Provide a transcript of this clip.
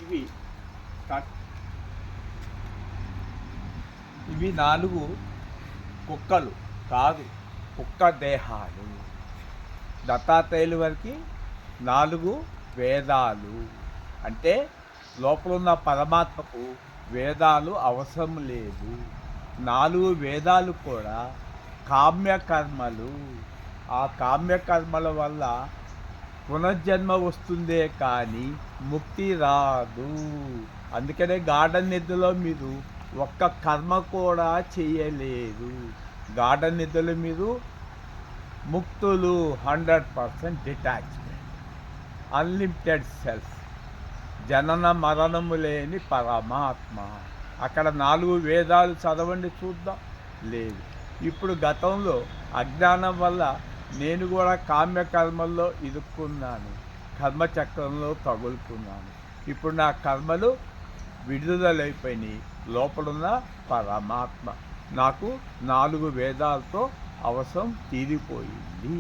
ఇవి కట్ ఇవి 4 కుక్కలు కాదు, కుక్క దేహాలు. దత్తాత్రేయుల వారికి 4 వేదాలు. అంటే లోపల ఉన్న పరమాత్మకు వేదాలు అవసరం లేదు. 4 వేదాలు కూడా కామ్యకర్మలు. ఆ కామ్యకర్మల వల్ల పునర్జన్మ వస్తుందే కానీ ముక్తి రాదు. అందుకనే గాఢ నిద్రలో మీరు ఒక్క కర్మ కూడా చేయలేరు. గాఢ నిద్రలో మీరు ముక్తులు, 100% డిటాచ్మెంట్, అన్లిమిటెడ్ సెల్ఫ్, జనన మరణము లేని పరమాత్మ. అక్కడ 4 వేదాలు చదవండి చూద్దాం. లేదు. ఇప్పుడు గతంలో అజ్ఞానం వల్ల నేను కూడా కామ్యకర్మల్లో ఇరుక్కున్నాను, కర్మచక్రంలో తగులుకున్నాను. ఇప్పుడు నా కర్మలు విడుదలైపోయినాయి. లోపలున్న పరమాత్మ నాకు 4 వేదాలతో అవసరం తీరిపోయింది.